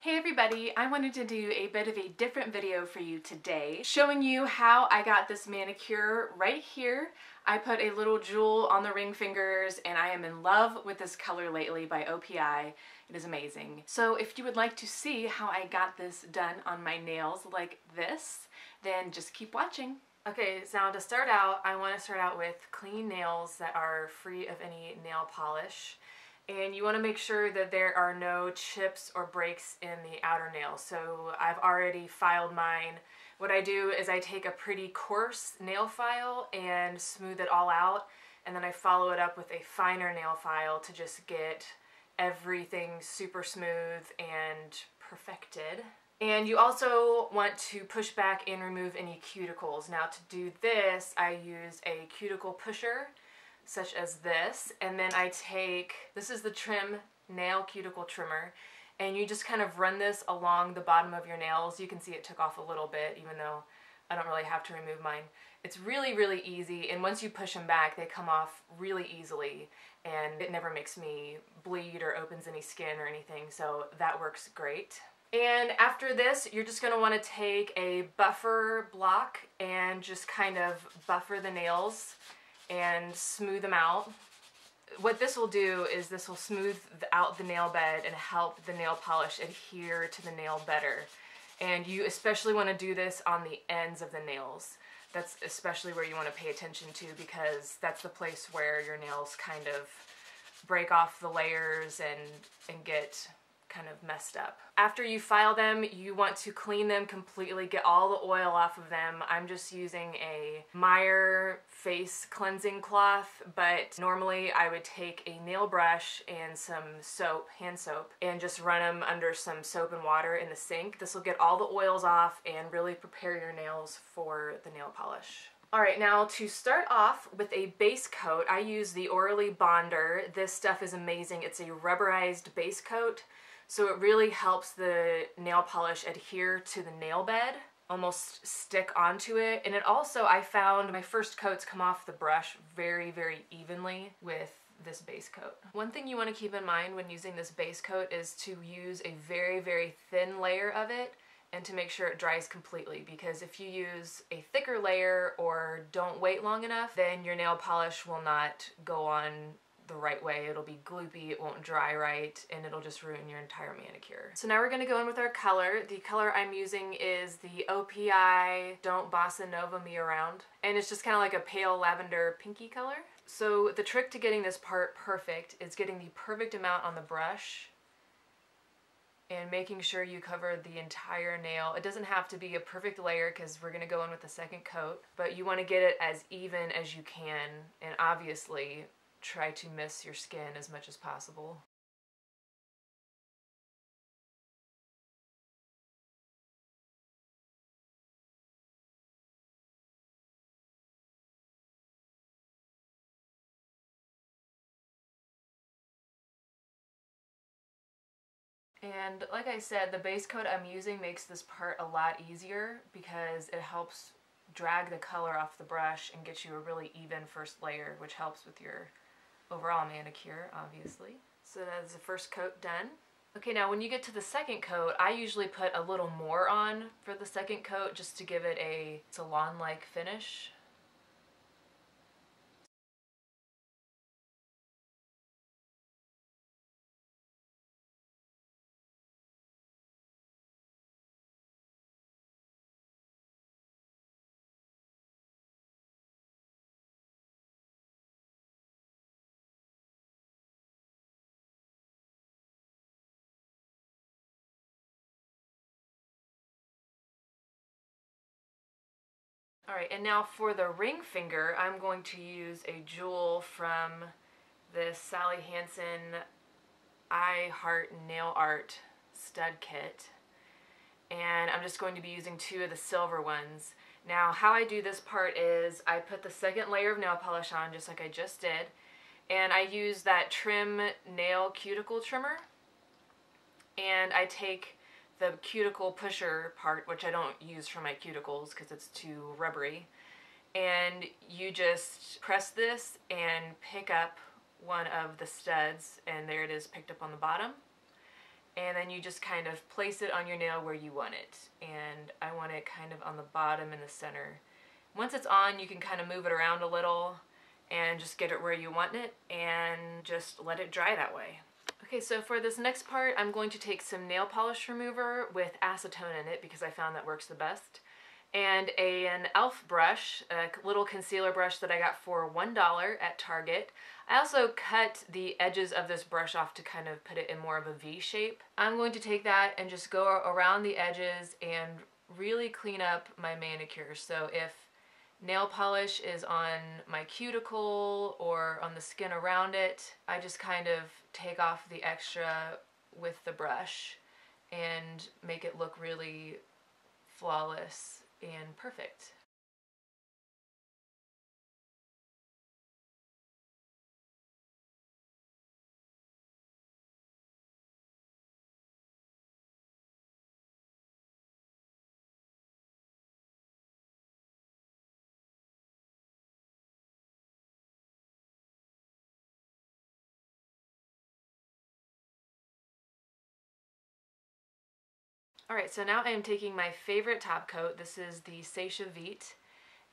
Hey everybody, I wanted to do a bit of a different video for you today, showing you how I got this manicure right here. I put a little jewel on the ring fingers and I am in love with this color lately by OPI. It is amazing. So if you would like to see how I got this done on my nails like this, then just keep watching. Okay, so now to start out, I want to start out with clean nails that are free of any nail polish. And you want to make sure that there are no chips or breaks in the outer nail. So I've already filed mine. What I do is I take a pretty coarse nail file and smooth it all out, and then I follow it up with a finer nail file to just get everything super smooth and perfected. And you also want to push back and remove any cuticles. Now to do this, I use a cuticle pusher such as this, and then I take, this is the trim nail cuticle trimmer, and you just kind of run this along the bottom of your nails. You can see it took off a little bit, even though I don't really have to remove mine. It's really easy, and once you push them back, they come off really easily, and it never makes me bleed or opens any skin or anything, so that works great. And after this, you're just going to want to take a buffer block and just kind of buffer the nails and smooth them out. What this will do is this will smooth out the nail bed and help the nail polish adhere to the nail better. And you especially want to do this on the ends of the nails. That's especially where you want to pay attention to, because that's the place where your nails kind of break off the layers and get kind of messed up. After you file them, you want to clean them completely, get all the oil off of them. I'm just using a Manicure face cleansing cloth, but normally I would take a nail brush and some soap, hand soap, and just run them under some soap and water in the sink. This will get all the oils off and really prepare your nails for the nail polish. Alright, now to start off with a base coat, I use the Orally Bonder. This stuff is amazing. It's a rubberized base coat, so it really helps the nail polish adhere to the nail bed, almost stick onto it. And it also, I found my first coats come off the brush very evenly with this base coat. One thing you want to keep in mind when using this base coat is to use a very thin layer of it and to make sure it dries completely, because if you use a thicker layer or don't wait long enough, then your nail polish will not go on the right way. It'll be gloopy, it won't dry right, and it'll just ruin your entire manicure. So now we're going to go in with our color. The color I'm using is the OPI Don't Bossa Nova Me Around, and it's just kind of like a pale lavender pinky color. So the trick to getting this part perfect is getting the perfect amount on the brush and making sure you cover the entire nail. It doesn't have to be a perfect layer because we're going to go in with the second coat, but you want to get it as even as you can, and obviously try to miss your skin as much as possible. And like I said, the base coat I'm using makes this part a lot easier because it helps drag the color off the brush and get you a really even first layer, which helps with your overall manicure, obviously. So that's the first coat done. Okay, now when you get to the second coat, I usually put a little more on for the second coat just to give it a salon-like finish. Alright, and now for the ring finger, I'm going to use a jewel from the Sally Hansen I Heart Nail Art stud kit. And I'm just going to be using two of the silver ones. Now how I do this part is I put the second layer of nail polish on just like I just did, and I use that trim nail cuticle trimmer, and I take the cuticle pusher part, which I don't use for my cuticles because it's too rubbery, and you just press this and pick up one of the studs, and there it is picked up on the bottom. and then you just kind of place it on your nail where you want it. And I want it kind of on the bottom in the center. Once it's on, you can kind of move it around a little and just get it where you want it and just let it dry that way. Okay, so for this next part, I'm going to take some nail polish remover with acetone in it because I found that works the best. And an e.l.f. brush, a little concealer brush that I got for $1 at Target. I also cut the edges of this brush off to kind of put it in more of a V shape. I'm going to take that and just go around the edges and really clean up my manicure. So if nail polish is on my cuticle or on the skin around it, I just kind of take off the extra with the brush and make it look really flawless and perfect. Alright, so now I am taking my favorite top coat. This is the Seisha Vite.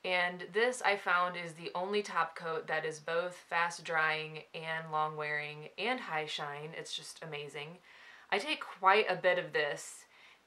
And this I found is the only top coat that is both fast drying and long wearing and high shine. It's just amazing. I take quite a bit of this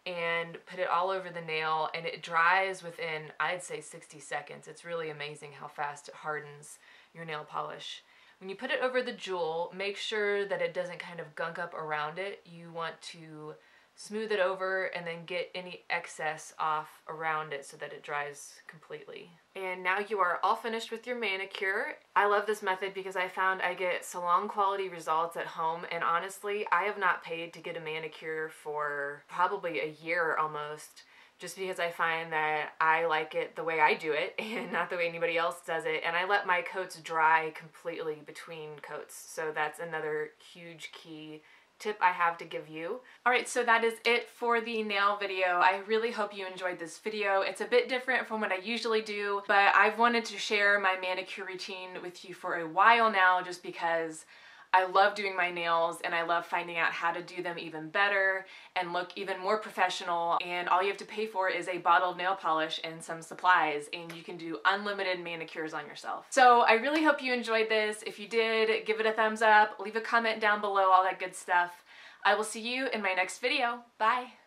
and put it all over the nail, and it dries within, I'd say, 60 seconds. It's really amazing how fast it hardens your nail polish. When you put it over the jewel, make sure that it doesn't kind of gunk up around it. You want to smooth it over and then get any excess off around it so that it dries completely. And now you are all finished with your manicure. I love this method because I found I get salon quality results at home, and honestly, I have not paid to get a manicure for probably a year almost, just because I find that I like it the way I do it and not the way anybody else does it. And I let my coats dry completely between coats. So that's another huge key tip I have to give you. Alright, so that is it for the nail video. I really hope you enjoyed this video. It's a bit different from what I usually do, but I've wanted to share my manicure routine with you for a while now just because I love doing my nails and I love finding out how to do them even better and look even more professional, and all you have to pay for is a bottle of nail polish and some supplies, and you can do unlimited manicures on yourself. So I really hope you enjoyed this. If you did, give it a thumbs up, leave a comment down below, all that good stuff. I will see you in my next video. Bye!